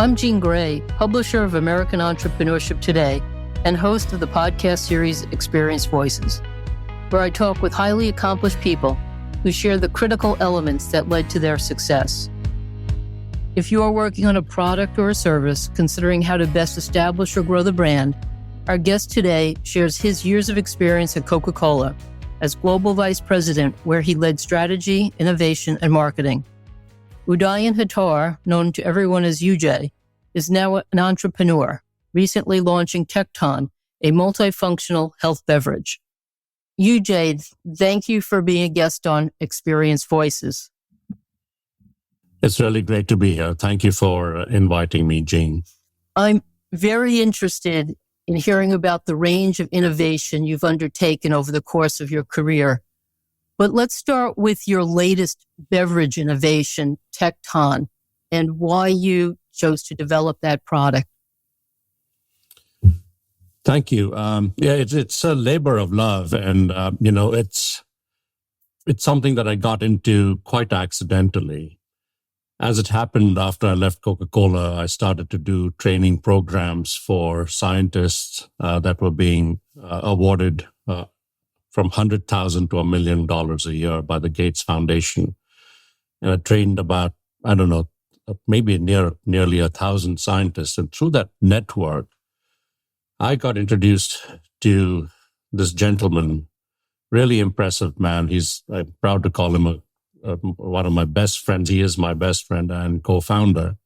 I'm Jean Gray, publisher of American Entrepreneurship Today and host of the podcast series Experience Voices, where I talk with highly accomplished people who share the critical elements that led to their success. If you are working on a product or a service, considering how to best establish or grow the brand, our guest today shares his years of experience at Coca-Cola as Global Vice President, where he led strategy, innovation, and marketing. Udaiyan Jatar, known to everyone as UJ, is now an entrepreneur, recently launching Tecton, a multifunctional health beverage. UJ, thank you for being a guest on Experience Voices. It's really great to be here. Thank you for inviting me, Jean. I'm very interested in hearing about the range of innovation you've undertaken over the course of your career. But let's start with your latest beverage innovation, Tecton, and why you chose to develop that product. Thank you. It's a labor of love, and it's something that I got into quite accidentally. As it happened, after I left Coca-Cola, I started to do training programs for scientists that were being awarded from $100,000 to $1 million a year by the Gates Foundation. And I trained about, maybe nearly 1,000 scientists. And through that network, I got introduced to this gentleman, really impressive man. I'm proud to call him one of my best friends. He is my best friend and co-founder,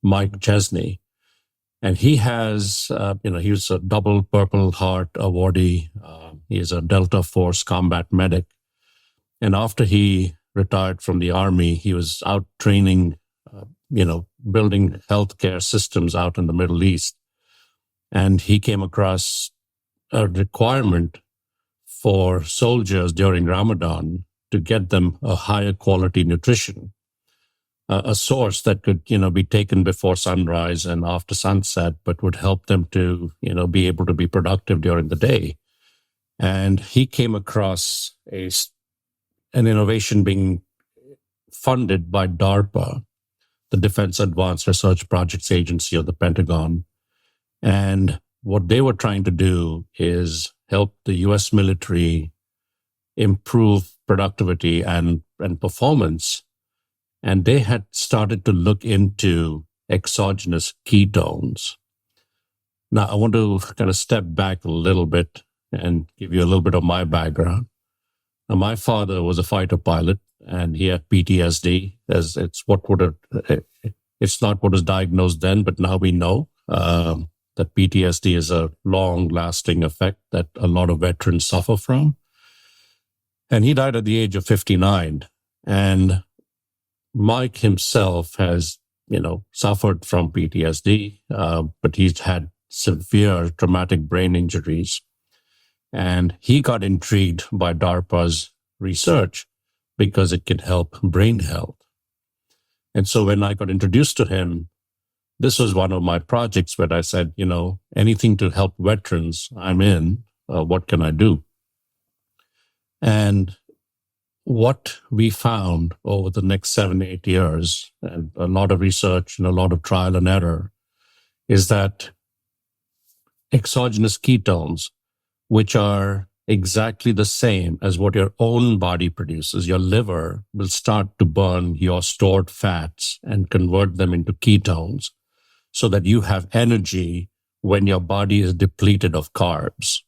Mike Chesney. And he has, he was a double Purple Heart awardee. He is a Delta Force combat medic. And after he retired from the Army, he was out training, building healthcare systems out in the Middle East. And he came across a requirement for soldiers during Ramadan to get them a higher quality nutrition, a source that could, be taken before sunrise and after sunset, but would help them to, be able to be productive during the day. And he came across an innovation being funded by DARPA, the Defense Advanced Research Projects Agency of the Pentagon. And what they were trying to do is help the U.S. military improve productivity and performance. And they had started to look into exogenous ketones. Now, I want to kind of step back a little bit and give you a little bit of my background. Now, my father was a fighter pilot, and he had PTSD. It's not what was diagnosed then, but now we know that PTSD is a long-lasting effect that a lot of veterans suffer from. And he died at the age of 59. And Mike himself has, suffered from PTSD, but he's had severe traumatic brain injuries. And he got intrigued by DARPA's research because it can help brain health. And so when I got introduced to him, this was one of my projects where I said, anything to help veterans, I'm in. What can I do? And what we found over the next 7-8 years, and a lot of research and a lot of trial and error, is that exogenous ketones, which are exactly the same as what your own body produces, your liver will start to burn your stored fats and convert them into ketones so that you have energy when your body is depleted of carbs.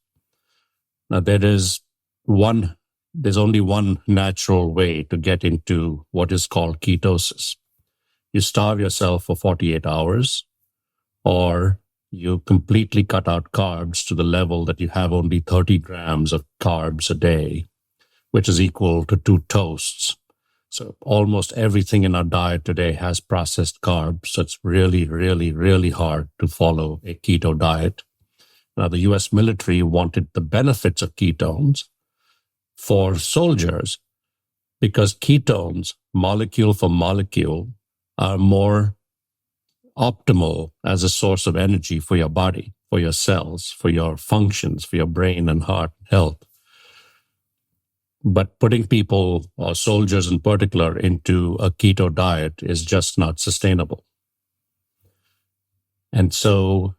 Now, there's only one natural way to get into what is called ketosis. You starve yourself for 48 hours, or you completely cut out carbs to the level that you have only 30 grams of carbs a day, which is equal to 2 toasts. So almost everything in our diet today has processed carbs. So it's really, really, really hard to follow a keto diet. Now, the U.S. military wanted the benefits of ketones for soldiers because ketones, molecule for molecule, are more optimal as a source of energy for your body, for your cells, for your functions, for your brain and heart health. But putting people, or soldiers in particular, into a keto diet is just not sustainable. And so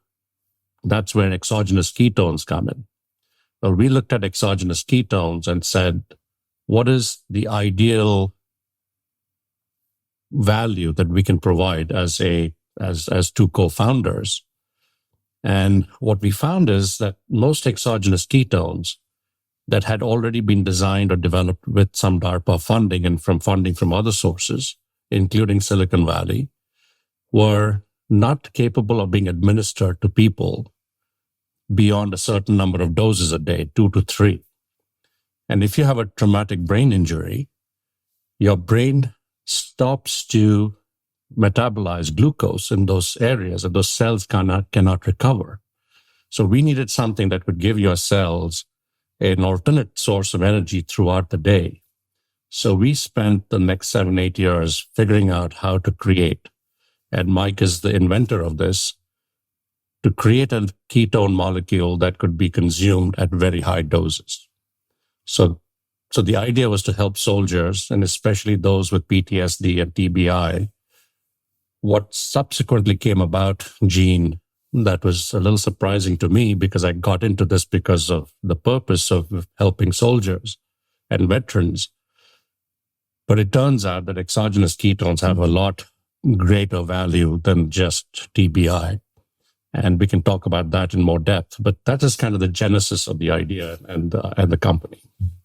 that's where exogenous ketones come in. Well, we looked at exogenous ketones and said, what is the ideal value that we can provide as two co-founders? And what we found is that most exogenous ketones that had already been designed or developed with some DARPA funding and from funding from other sources, including Silicon Valley, were not capable of being administered to people beyond a certain number of doses a day, 2 to 3. And if you have a traumatic brain injury, your brain stops to metabolize glucose in those areas, and those cells cannot recover. So we needed something that would give your cells an alternate source of energy throughout the day. So we spent the next 7-8 years figuring out how to create, and Mike is the inventor of this, to create a ketone molecule that could be consumed at very high doses. So the idea was to help soldiers, and especially those with PTSD and TBI. What subsequently came about, Gene, that was a little surprising to me because I got into this because of the purpose of helping soldiers and veterans. But it turns out that exogenous ketones have a lot greater value than just TBI. And we can talk about that in more depth. But that is kind of the genesis of the idea and the company.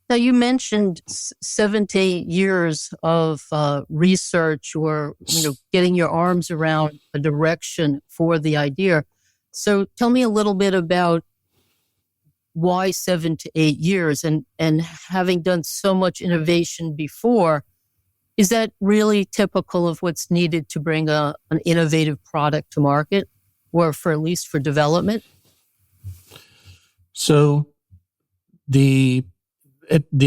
Now, you mentioned 7 to 8 years of research or getting your arms around a direction for the idea. So tell me a little bit about why 7 to 8 years, and having done so much innovation before, is that really typical of what's needed to bring an innovative product to market, or for at least for development? So the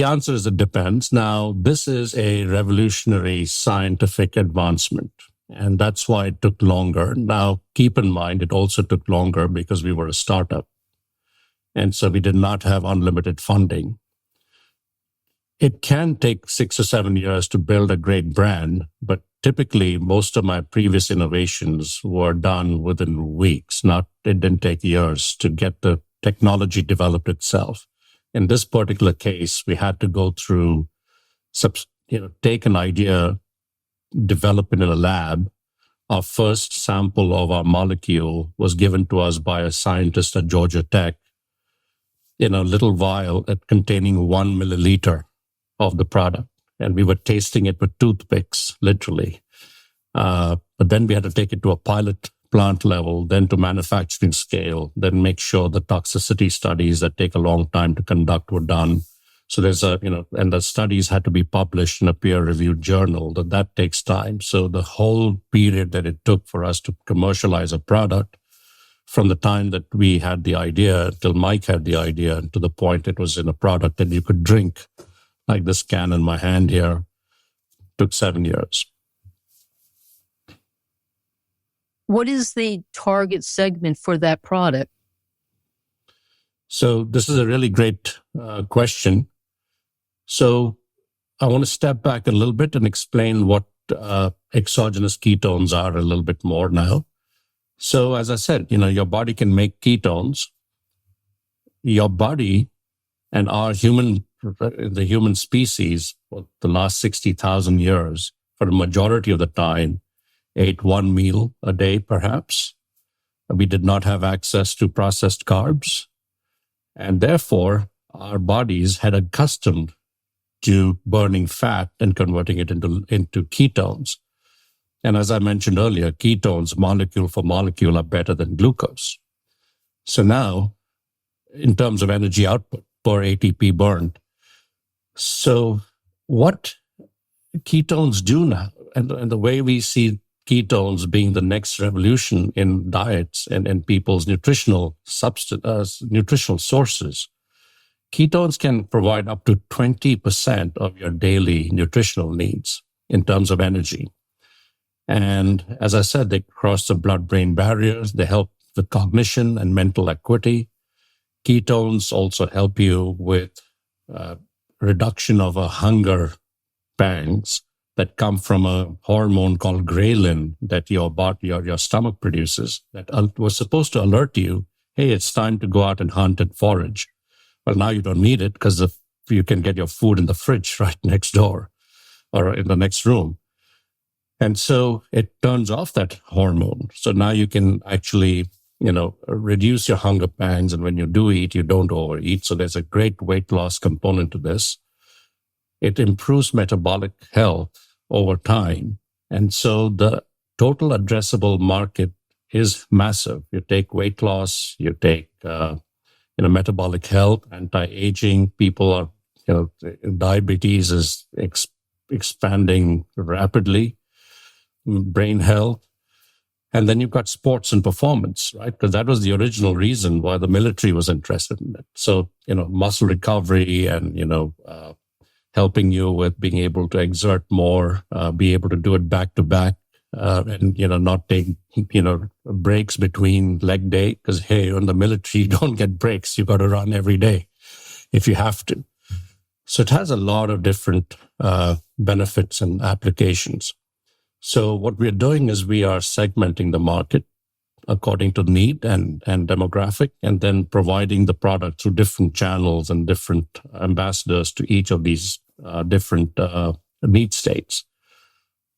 answer is it depends. Now, this is a revolutionary scientific advancement, and that's why it took longer. Now, keep in mind, it also took longer because we were a startup, and so we did not have unlimited funding. It can take 6 or 7 years to build a great brand, but typically most of my previous innovations were done within weeks. It didn't take years to get the technology developed itself. In this particular case, we had to go through, take an idea, develop it in a lab. Our first sample of our molecule was given to us by a scientist at Georgia Tech in a little vial containing 1 milliliter of the product. And we were tasting it with toothpicks, literally. But then we had to take it to a pilot plant level, then to manufacturing scale, then make sure the toxicity studies that take a long time to conduct were done. So and the studies had to be published in a peer-reviewed journal. That takes time. So the whole period that it took for us to commercialize a product, from the time that we had the idea till Mike had the idea, to the point it was in a product that you could drink, like this can in my hand here, took 7 years. What is the target segment for that product? So this is a really great question. So I want to step back a little bit and explain what exogenous ketones are a little bit more now. So as I said, your body can make ketones. Your body and the human species, for the last 60,000 years, for the majority of the time, ate 1 meal a day, perhaps. We did not have access to processed carbs. And therefore, our bodies had accustomed to burning fat and converting it into ketones. And as I mentioned earlier, ketones, molecule for molecule, are better than glucose. So now, in terms of energy output per ATP burned, so what ketones do now, and the way we see ketones being the next revolution in diets and people's nutritional sources, ketones can provide up to 20% of your daily nutritional needs in terms of energy. And as I said, they cross the blood-brain barriers. They help with cognition and mental acuity. Ketones also help you with reduction of hunger pangs that come from a hormone called ghrelin that your stomach produces that was supposed to alert you, hey, it's time to go out and hunt and forage. Well, now you don't need it because you can get your food in the fridge right next door or in the next room. And so it turns off that hormone. So now you can actually, reduce your hunger pangs. And when you do eat, you don't overeat. So there's a great weight loss component to this. It improves metabolic health over time. And so the total addressable market is massive. You take weight loss, you take, metabolic health, anti-aging. People are, diabetes is expanding rapidly, brain health. And then you've got sports and performance, right? Because that was the original reason why the military was interested in it. So, muscle recovery and, helping you with being able to exert more, be able to do it back to back, and, not take, breaks between leg day. Because, hey, in the military, you don't get breaks. You got to run every day if you have to. So it has a lot of different benefits and applications. So what we're doing is we are segmenting the market according to need and demographic, and then providing the product through different channels and different ambassadors to each of these different need states.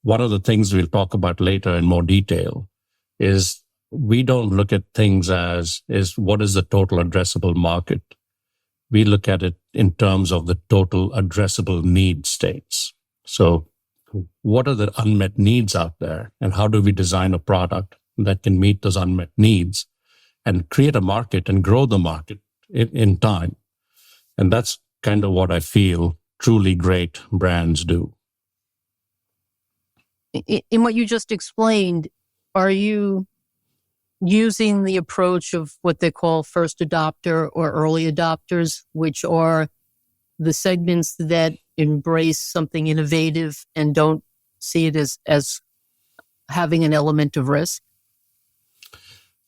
One of the things we'll talk about later in more detail is we don't look at things as what is the total addressable market. We look at it in terms of the total addressable need states. So what are the unmet needs out there, and how do we design a product that can meet those unmet needs and create a market and grow the market in time? And that's kind of what I feel truly great brands do. In what you just explained, are you using the approach of what they call first adopter or early adopters, which are the segments that embrace something innovative and don't see it as having an element of risk?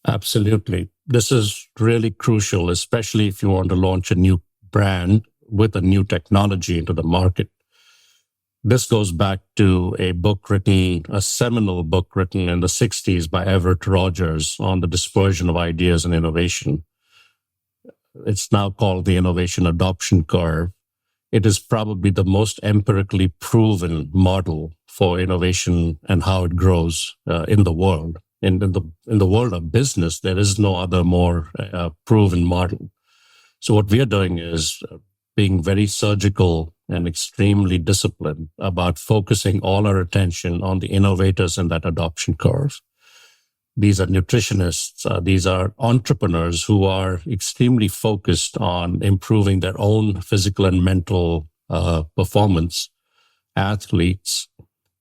Absolutely. This is really crucial, especially if you want to launch a new brand with a new technology into the market. This goes back to a seminal book written in the 60s by Everett Rogers on the dispersion of ideas and innovation. It's now called the Innovation Adoption Curve. It is probably the most empirically proven model for innovation and how it grows in the world. In the world of business, there is no other more proven model. So what we are doing is being very surgical and extremely disciplined about focusing all our attention on the innovators in that adoption curve. These are nutritionists. These are entrepreneurs who are extremely focused on improving their own physical and mental performance. Athletes.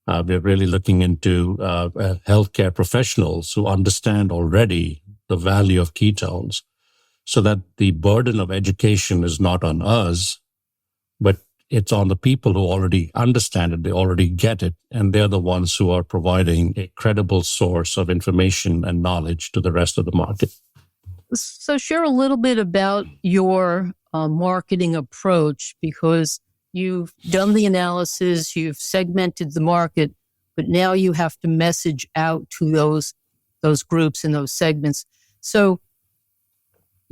We're really looking into healthcare professionals who understand already the value of ketones, so that the burden of education is not on us, but it's on the people who already understand it, they already get it, and they're the ones who are providing a credible source of information and knowledge to the rest of the market. So share a little bit about your marketing approach, because you've done the analysis, you've segmented the market, but now you have to message out to those groups and those segments. So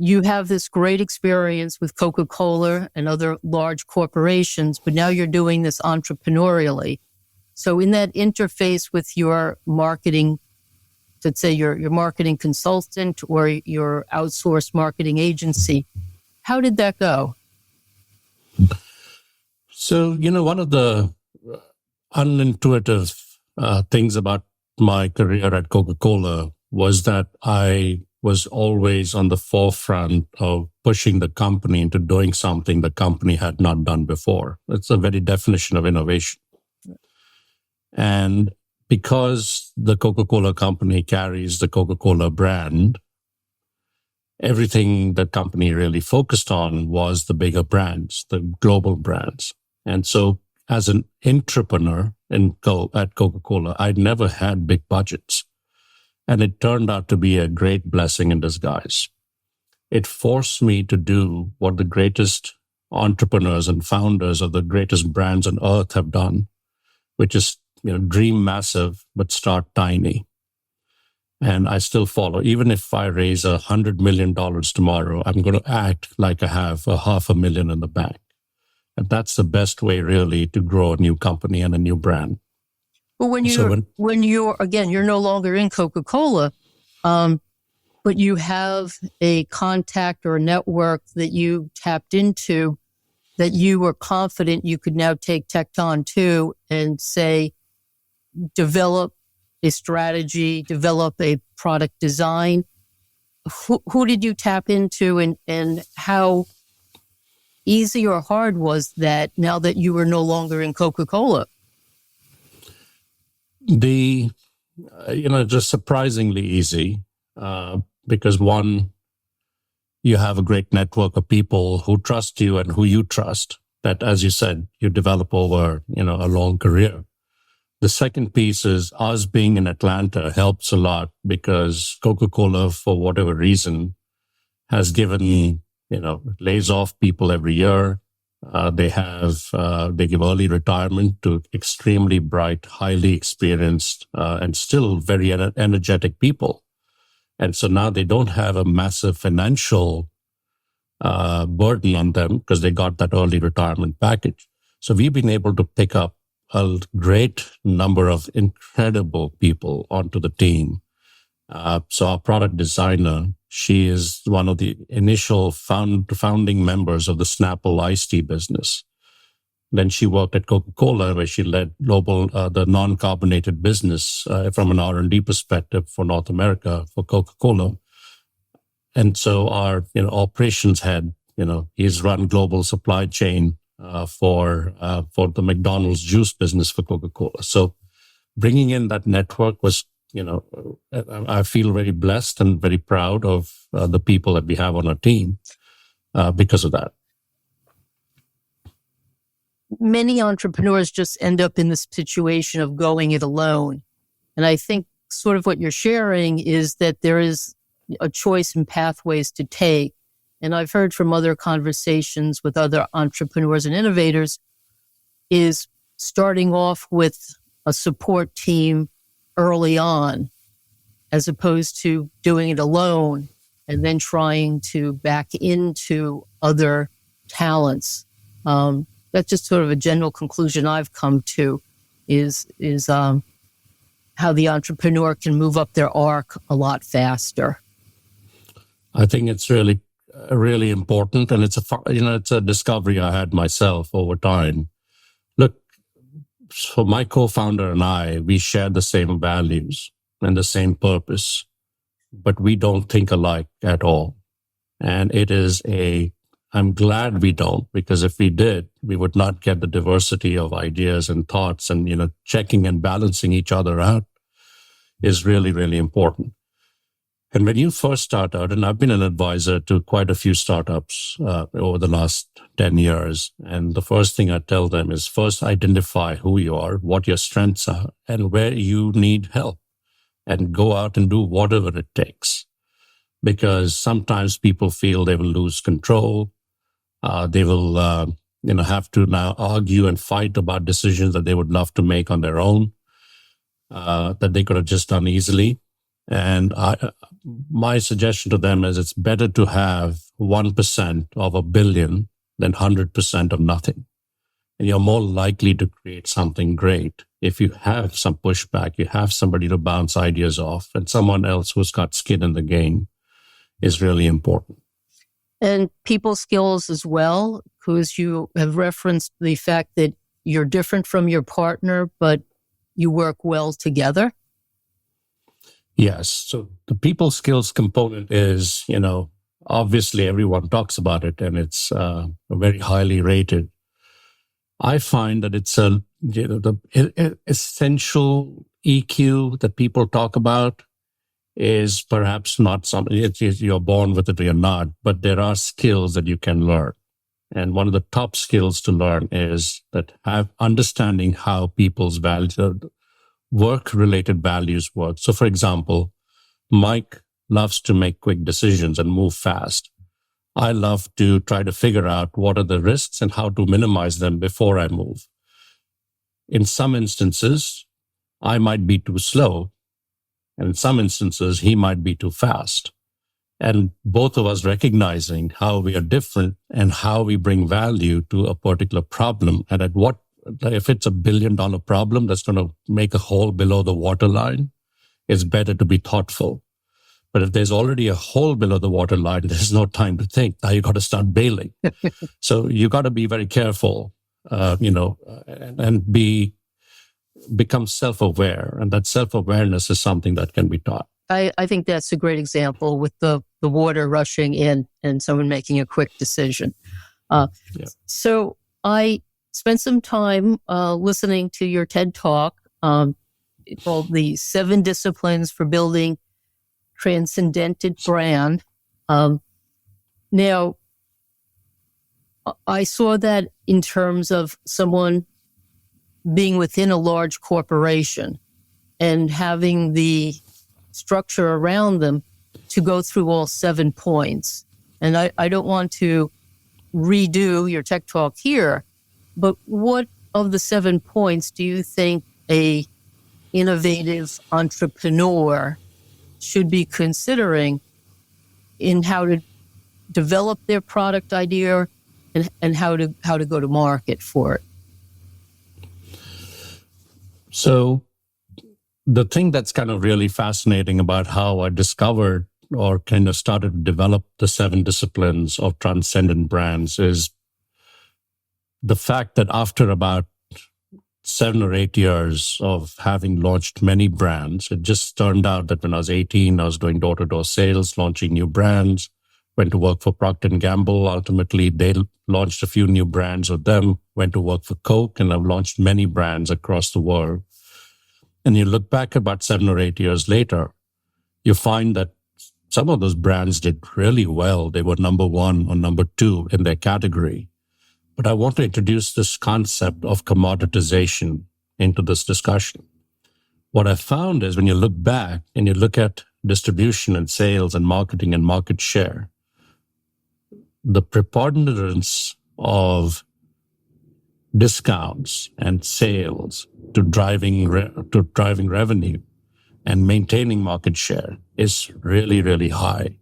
you have this great experience with Coca-Cola and other large corporations, but now you're doing this entrepreneurially. So in that interface with your marketing, let's say your marketing consultant or your outsourced marketing agency, how did that go? So, one of the unintuitive things about my career at Coca-Cola was that I was always on the forefront of pushing the company into doing something the company had not done before. It's the very definition of innovation. And because the Coca-Cola company carries the Coca-Cola brand, everything the company really focused on was the bigger brands, the global brands. And so as an entrepreneur at Coca-Cola, I'd never had big budgets. And it turned out to be a great blessing in disguise. It forced me to do what the greatest entrepreneurs and founders of the greatest brands on earth have done, which is, dream massive, but start tiny. And I still follow. Even if I raise $100 million tomorrow, I'm going to act like I have $500,000 in the bank. And that's the best way, really, to grow a new company and a new brand. Well, when you're again, you're no longer in Coca-Cola, but you have a contact or a network that you tapped into that you were confident you could now take Tecton to and say, develop a strategy, develop a product design. Who did you tap into, and how easy or hard was that now that you were no longer in Coca-Cola? Just surprisingly easy, because one, you have a great network of people who trust you and who you trust, that, as you said, you develop over, a long career. The second piece is us being in Atlanta helps a lot, because Coca-Cola, for whatever reason, has given, lays off people every year. They give early retirement to extremely bright, highly experienced, and still very energetic people. And so now they don't have a massive financial burden on them because they got that early retirement package. So we've been able to pick up a great number of incredible people onto the team. So our product designer, she is one of the initial founding members of the Snapple iced tea business. Then she worked at Coca-Cola, where she led global the non-carbonated business from an R&D perspective for North America for Coca-Cola. And so our operations head, he's run global supply chain for the McDonald's juice business for Coca-Cola. So bringing in that network was, I feel very blessed and very proud of the people that we have on our team because of that. Many entrepreneurs just end up in this situation of going it alone. And I think sort of what you're sharing is that there is a choice and pathways to take. And I've heard from other conversations with other entrepreneurs and innovators is starting off with a support team early on, as opposed to doing it alone and then trying to back into other talents. That's just sort of a general conclusion I've come to is how the entrepreneur can move up their arc a lot faster. I think it's really, really important. And it's a discovery I had myself over time. Look, so my co-founder and I, we share the same values and the same purpose, but we don't think alike at all. And I'm glad we don't, because if we did, we would not get the diversity of ideas and thoughts, and, checking and balancing each other out is really, really important. And when you first start out, and I've been an advisor to quite a few startups over the last 10 years, and the first thing I tell them is first identify who you are, what your strengths are, and where you need help, and go out and do whatever it takes. Because sometimes people feel they will lose control. They will, have to now argue and fight about decisions that they would love to make on their own, that they could have just done easily. And my suggestion to them is it's better to have 1% of a billion than 100% of nothing. And you're more likely to create something great if you have some pushback, you have somebody to bounce ideas off, and someone else who's got skin in the game is really important. And people skills as well, because you have referenced the fact that you're different from your partner, but you work well together. Yes. So the people skills component is, obviously everyone talks about it, and it's very highly rated. I find that it's the essential EQ that people talk about is perhaps not something you're born with it or you're not, but there are skills that you can learn. And one of the top skills to learn is that understanding how people's values, work-related values work. So, for example, Mike loves to make quick decisions and move fast. I love to try to figure out what are the risks and how to minimize them before I move. in some instances, I might be too slow. And in some instances, he might be too fast. And both of us recognizing how we are different and how we bring value to a particular problem. And if it's $1 billion problem that's going to make a hole below the waterline, it's better to be thoughtful. But if there's already a hole below the waterline, there's no time to think. Now you got to start bailing. So you got to be very careful, and become self-aware. And that self-awareness is something that can be taught. I think that's a great example with the water rushing in and someone making a quick decision. So I spent some time listening to your TED Talk called The 7 Disciplines for Building Transcendent Brand. Now, I saw that in terms of someone being within a large corporation and having the structure around them to go through all 7 points. And I don't want to redo your tech talk here, but what of the 7 points do you think a innovative entrepreneur should be considering in how to develop their product idea and how to go to market for it? So the thing that's kind of really fascinating about how I discovered or kind of started to develop the 7 disciplines of transcendent brands is the fact that after about 7 or 8 years of having launched many brands, it just turned out that when I was 18, I was doing door-to-door sales, launching new brands, went to work for Procter & Gamble. Ultimately, they launched a few new brands with them, went to work for Coke, and I've launched many brands across the world. And you look back about 7 or 8 years later, you find that some of those brands did really well. They were number 1 or number 2 in their category. But I want to introduce this concept of commoditization into this discussion. What I found is when you look back and you look at distribution and sales and marketing and market share, the preponderance of discounts and sales to driving revenue and maintaining market share is really, really high.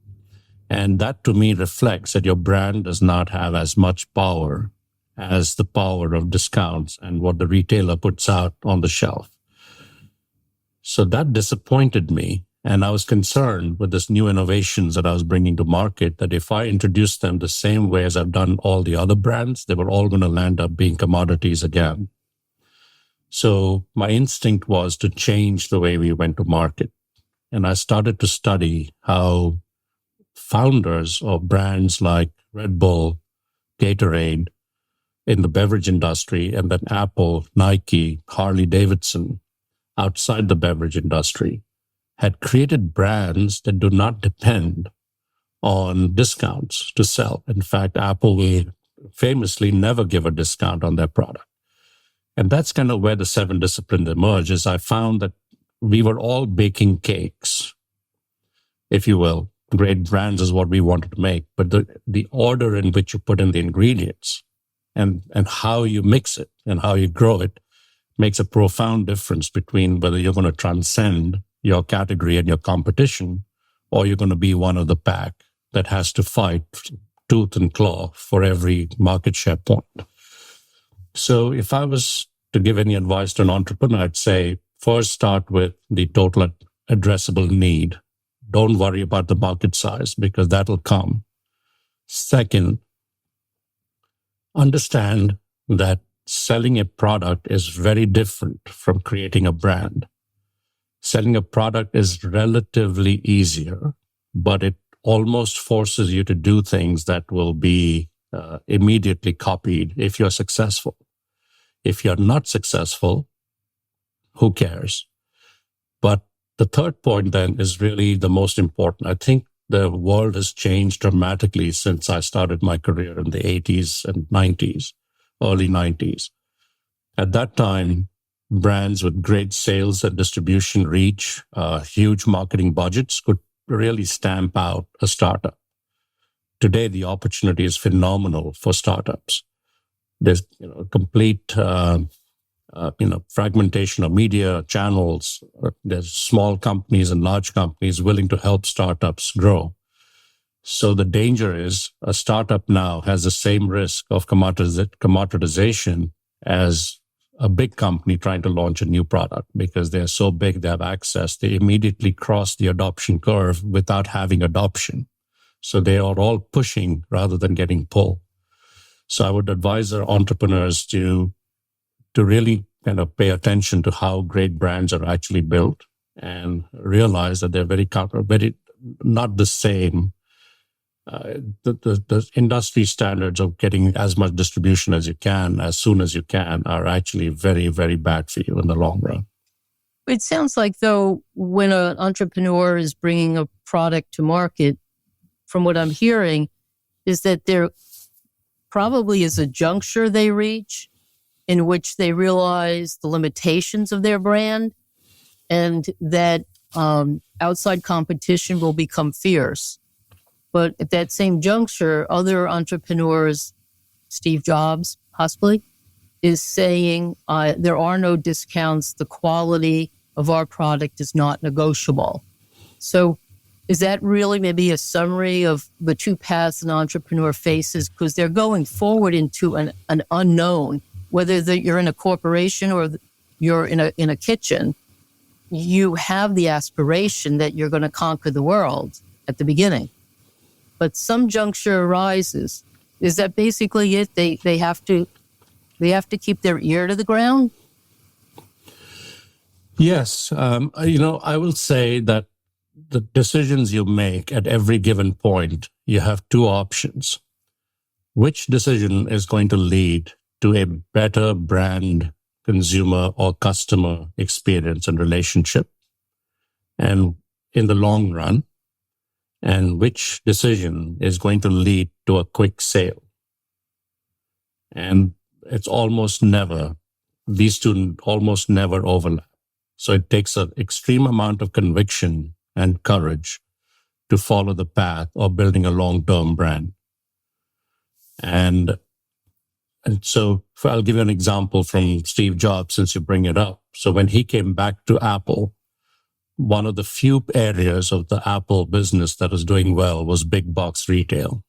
And that to me reflects that your brand does not have as much power as the power of discounts and what the retailer puts out on the shelf. So that disappointed me. And I was concerned with this new innovations that I was bringing to market, that if I introduced them the same way as I've done all the other brands, they were all going to land up being commodities again. So my instinct was to change the way we went to market. And I started to study how founders of brands like Red Bull, Gatorade, in the beverage industry, and then Apple, Nike, Harley Davidson, outside the beverage industry, had created brands that do not depend on discounts to sell. In fact, Apple will famously never give a discount on their product. And that's kind of where the 7 disciplines emerge, is I found that we were all baking cakes, if you will. Great brands is what we wanted to make, but the order in which you put in the ingredients and how you mix it and how you grow it makes a profound difference between whether you're going to transcend your category and your competition, or you're going to be one of the pack that has to fight tooth and claw for every market share point. So if I was to give any advice to an entrepreneur, I'd say first start with the total addressable need. Don't worry about the market size because that'll come. Second, understand that selling a product is very different from creating a brand. Selling a product is relatively easier, but it almost forces you to do things that will be immediately copied if you're successful. If you're not successful, who cares? But the third point then is really the most important. I think the world has changed dramatically since I started my career in the 80s and 90s, early 90s. At that time, brands with great sales and distribution reach, huge marketing budgets could really stamp out a startup. Today, the opportunity is phenomenal for startups. There's complete fragmentation of media channels. There's small companies and large companies willing to help startups grow. So the danger is a startup now has the same risk of commoditization as a big company trying to launch a new product, because they're so big, they have access. They immediately cross the adoption curve without having adoption. So they are all pushing rather than getting pulled. So I would advise our entrepreneurs to really kind of pay attention to how great brands are actually built and realize that they're very not the same. The industry standards of getting as much distribution as you can, as soon as you can, are actually very, very bad for you in the long run. It sounds like, though, when an entrepreneur is bringing a product to market, from what I'm hearing, is that there probably is a juncture they reach in which they realize the limitations of their brand, and that outside competition will become fierce. But at that same juncture, other entrepreneurs, Steve Jobs possibly, is saying there are no discounts. The quality of our product is not negotiable. So is that really maybe a summary of the two paths an entrepreneur faces? Because they're going forward into an unknown, whether you're in a corporation or you're in a kitchen. You have the aspiration that you're going to conquer the world at the beginning. But some juncture arises. Is that basically it? They have to keep their ear to the ground? Yes. I will say that the decisions you make at every given point, you have two options. Which decision is going to lead to a better brand, consumer, or customer experience and relationship, and in the long run? And which decision is going to lead to a quick sale? And it's these two almost never overlap. So it takes an extreme amount of conviction and courage to follow the path of building a long-term brand. And so I'll give you an example from Steve Jobs, since you bring it up. So when he came back to Apple, one of the few areas of the Apple business that was doing well was big box retail.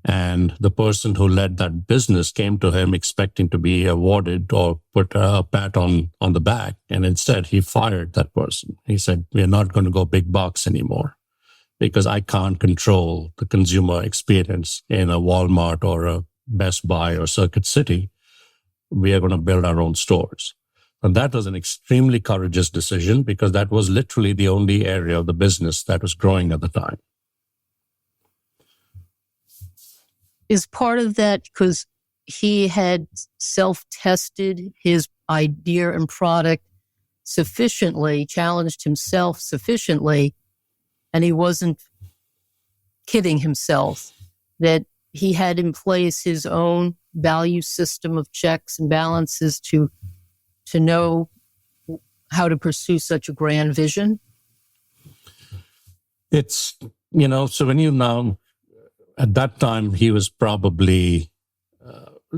And the person who led that business came to him expecting to be awarded or put a pat on the back. And instead, he fired that person. He said, "We're not going to go big box anymore because I can't control the consumer experience in a Walmart or a Best Buy or Circuit City. We are going to build our own stores." And that was an extremely courageous decision, because that was literally the only area of the business that was growing at the time. Is part of that because he had self-tested his idea and product sufficiently, challenged himself sufficiently, and he wasn't kidding himself, that he had in place his own value system of checks and balances to know how to pursue such a grand vision? It's, so when you now, at that time, he was probably,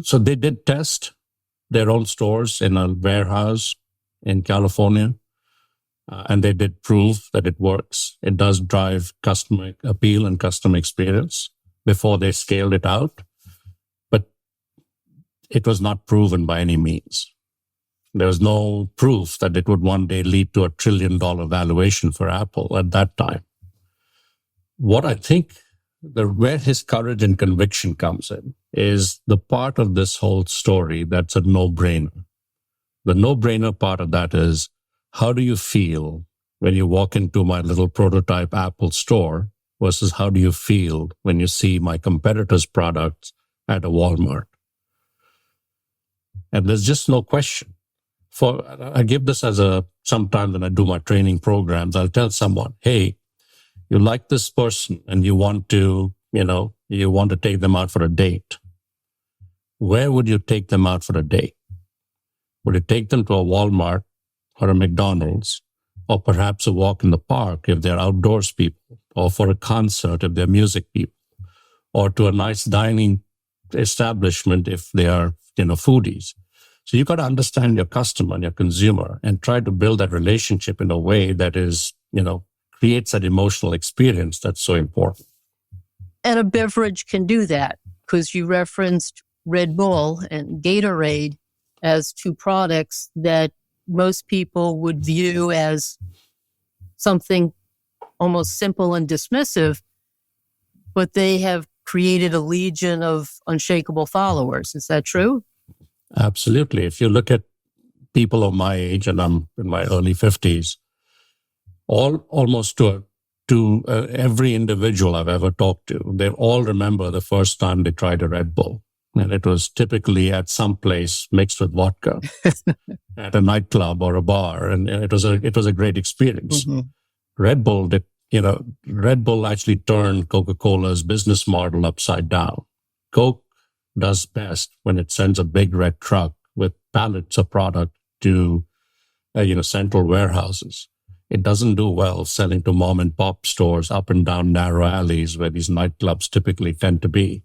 so they did test their own stores in a warehouse in California, and they did prove that it works. It does drive customer appeal and customer experience before they scaled it out, but it was not proven by any means. There was no proof that it would one day lead to $1 trillion valuation for Apple at that time. What I think where his courage and conviction comes in is the part of this whole story that's a no-brainer. The no-brainer part of that is, how do you feel when you walk into my little prototype Apple store versus how do you feel when you see my competitors' products at a Walmart? And there's just no question. I give this as sometimes when I do my training programs, I'll tell someone, hey, you like this person and you want to take them out for a date. Where would you take them out for a date? Would you take them to a Walmart or a McDonald's, or perhaps a walk in the park if they're outdoors people, or for a concert if they're music people, or to a nice dining establishment if they are, foodies? So you got to understand your customer and your consumer and try to build that relationship in a way that is, creates that emotional experience that's so important. And a beverage can do that, because you referenced Red Bull and Gatorade as two products that most people would view as something almost simple and dismissive, but they have created a legion of unshakable followers. Is that true? Absolutely. If you look at people of my age, and I'm in my early 50s, almost to every individual I've ever talked to, they all remember the first time they tried a Red Bull. And it was typically at some place mixed with vodka at a nightclub or a bar. And it was a great experience. Mm-hmm. Red Bull actually turned Coca-Cola's business model upside down. Coke does best when it sends a big red truck with pallets of product to, central warehouses. It doesn't do well selling to mom and pop stores up and down narrow alleys where these nightclubs typically tend to be.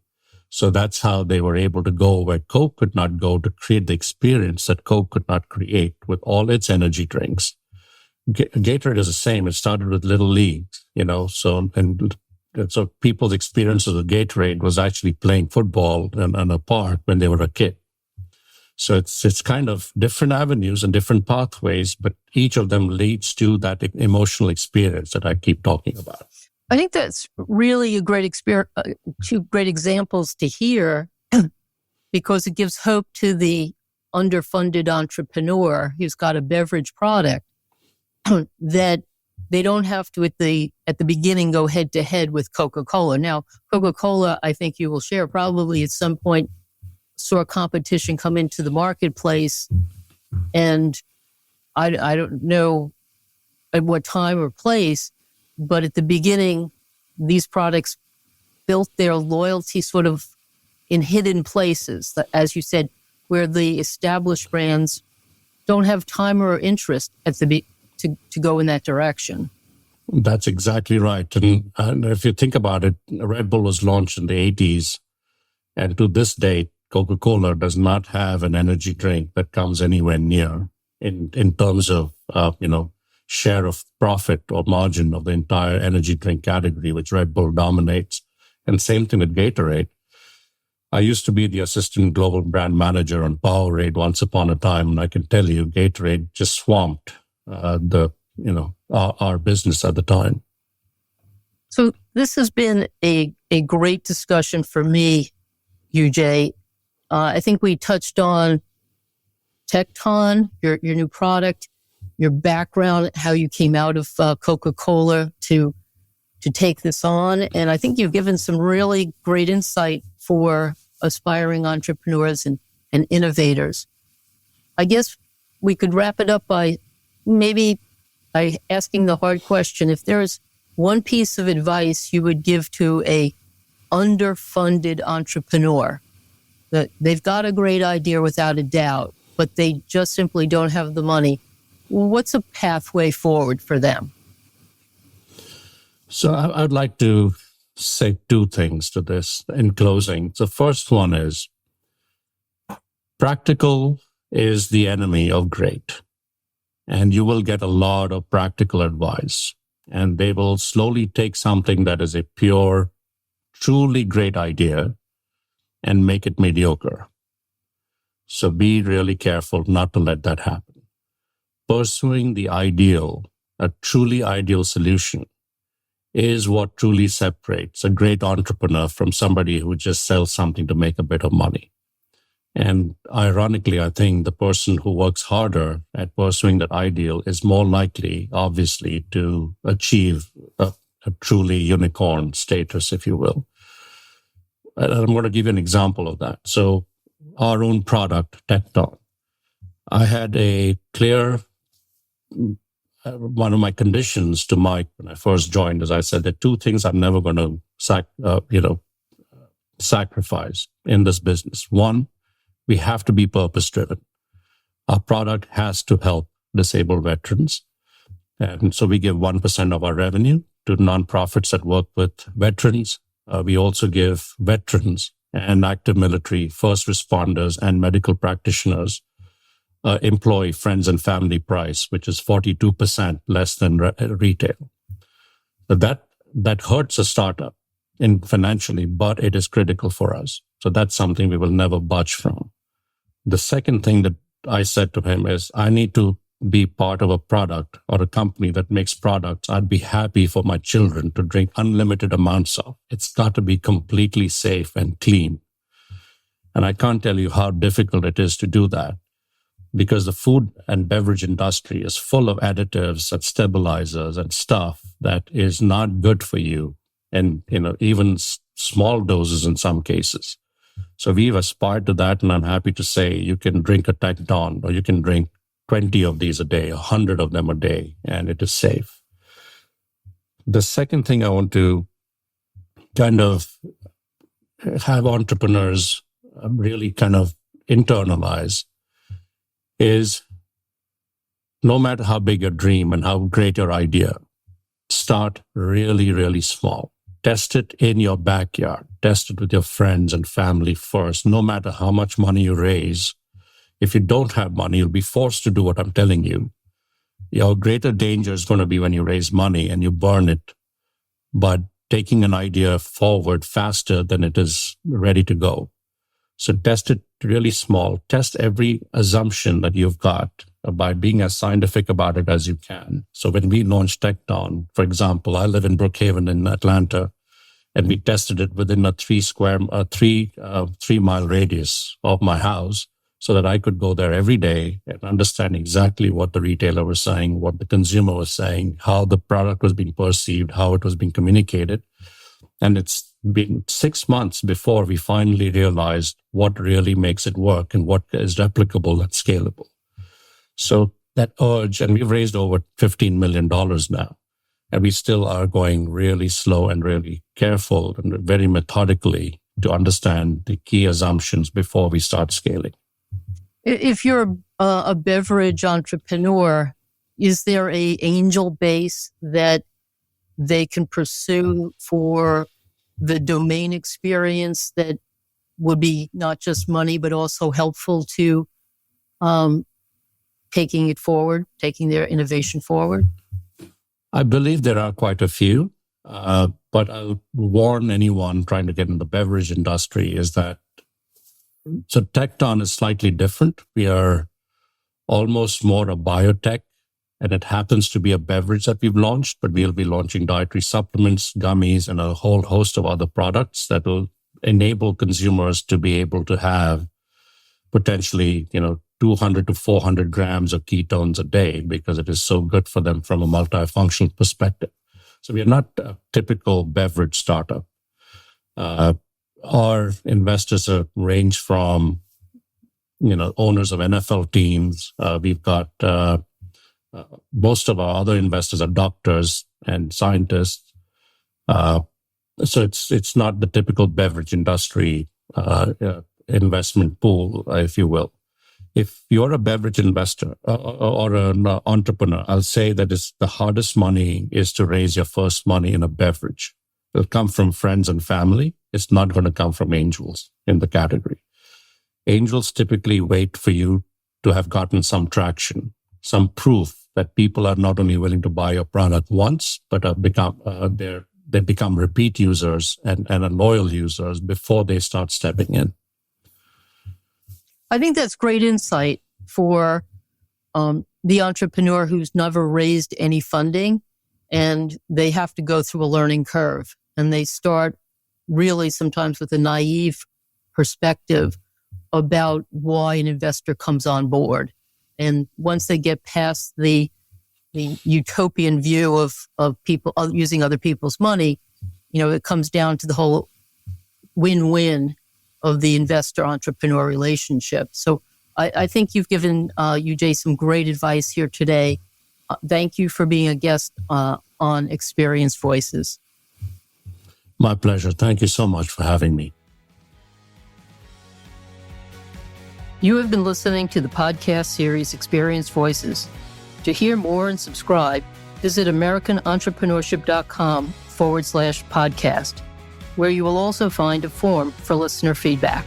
So that's how they were able to go where Coke could not go, to create the experience that Coke could not create with all its energy drinks. Gatorade is the same. It started with Little Leagues, so people's experiences with Gatorade was actually playing football in a park when they were a kid. So it's kind of different avenues and different pathways, but each of them leads to that emotional experience that I keep talking about. I think that's really a great experience, two great examples to hear, because it gives hope to the underfunded entrepreneur who's got a beverage product that they don't have to at the beginning go head to head with Coca-Cola. Now, Coca-Cola, I think you will share, probably at some point saw competition come into the marketplace, and I don't know at what time or place, but at the beginning, these products built their loyalty sort of in hidden places, as you said, where the established brands don't have time or interest to go in that direction. That's exactly right. And if you think about it, Red Bull was launched in the 80s. And to this date, Coca-Cola does not have an energy drink that comes anywhere near in terms of, share of profit or margin of the entire energy drink category, which Red Bull dominates. And same thing with Gatorade. I used to be the assistant global brand manager on Powerade once upon a time, and I can tell you, Gatorade just swamped our business at the time. So this has been a great discussion for me, Udai. I think we touched on Tecton, your new product, your background, how you came out of Coca-Cola to take this on. And I think you've given some really great insight for aspiring entrepreneurs and innovators. I guess we could wrap it up by asking the hard question. If there's one piece of advice you would give to a underfunded entrepreneur, that they've got a great idea without a doubt, but they just simply don't have the money, what's a pathway forward for them? So I'd like to say two things to this in closing. The first one is, practical is the enemy of great. And you will get a lot of practical advice. And they will slowly take something that is a pure, truly great idea and make it mediocre. So be really careful not to let that happen. Pursuing the ideal, a truly ideal solution, is what truly separates a great entrepreneur from somebody who just sells something to make a bit of money. And ironically, I think the person who works harder at pursuing that ideal is more likely, obviously, to achieve a truly unicorn status, if you will. And I'm going to give you an example of that. So our own product, Tecton, I had a clear, one of my conditions to Mike when I first joined, as I said, there are two things I'm never going to sacrifice in this business. One, we have to be purpose-driven. Our product has to help disabled veterans. And so we give 1% of our revenue to nonprofits that work with veterans. We also give veterans and active military, first responders, and medical practitioners employee, friends, and family price, which is 42% less than retail. That hurts a startup financially, but it is critical for us. So that's something we will never budge from. The second thing that I said to him is, I need to be part of a product or a company that makes products I'd be happy for my children to drink unlimited amounts of. It's got to be completely safe and clean. And I can't tell you how difficult it is to do that, because the food and beverage industry is full of additives and stabilizers and stuff that is not good for you. And, even small doses in some cases. So we've aspired to that. And I'm happy to say you can drink a Tecton, or you can drink 20 of these a day, 100 of them a day, and it is safe. The second thing I want to kind of have entrepreneurs really kind of internalize is, no matter how big your dream and how great your idea, start really, really small. Test it in your backyard. Test it with your friends and family first. No matter how much money you raise, if you don't have money, you'll be forced to do what I'm telling you. Your greater danger is going to be when you raise money and you burn it, but taking an idea forward faster than it is ready to go. So test it really small. Test every assumption that you've got by being as scientific about it as you can. So when we launched Tecton, for example, I live in Brookhaven in Atlanta, and we tested it within a 3-mile radius of my house, so that I could go there every day and understand exactly what the retailer was saying, what the consumer was saying, how the product was being perceived, how it was being communicated. And it's been 6 months before we finally realized what really makes it work and what is replicable and scalable. So that urge, and we've raised over $15 million now, and we still are going really slow and really careful and very methodically to understand the key assumptions before we start scaling. If you're a beverage entrepreneur, is there an angel base that they can pursue for the domain experience that would be not just money, but also helpful to taking it forward, taking their innovation forward? I believe there are quite a few, but I'll warn anyone trying to get in the beverage industry is that, so Tecton is slightly different. We are almost more a biotech, and it happens to be a beverage that we've launched, but we'll be launching dietary supplements, gummies, and a whole host of other products that will enable consumers to be able to have potentially, 200 to 400 grams of ketones a day, because it is so good for them from a multifunctional perspective. So we are not a typical beverage startup. Our investors range from, owners of NFL teams. We've got most of our other investors are doctors and scientists. So it's not the typical beverage industry investment pool, if you will. If you're a beverage investor or an entrepreneur, I'll say that the hardest money is to raise your first money in a beverage. It'll come from friends and family. It's not going to come from angels in the category. Angels typically wait for you to have gotten some traction, some proof that people are not only willing to buy your product once, but they become repeat users and loyal users before they start stepping in. I think that's great insight for the entrepreneur who's never raised any funding, and they have to go through a learning curve. And they start really sometimes with a naive perspective about why an investor comes on board. And once they get past the utopian view of people using other people's money, it comes down to the whole win-win of the investor-entrepreneur relationship. So I think you've given Udai some great advice here today. Thank you for being a guest on Experienced Voices. My pleasure. Thank you so much for having me. You have been listening to the podcast series Experienced Voices. To hear more and subscribe, visit AmericanEntrepreneurship.com/podcast, where you will also find a form for listener feedback.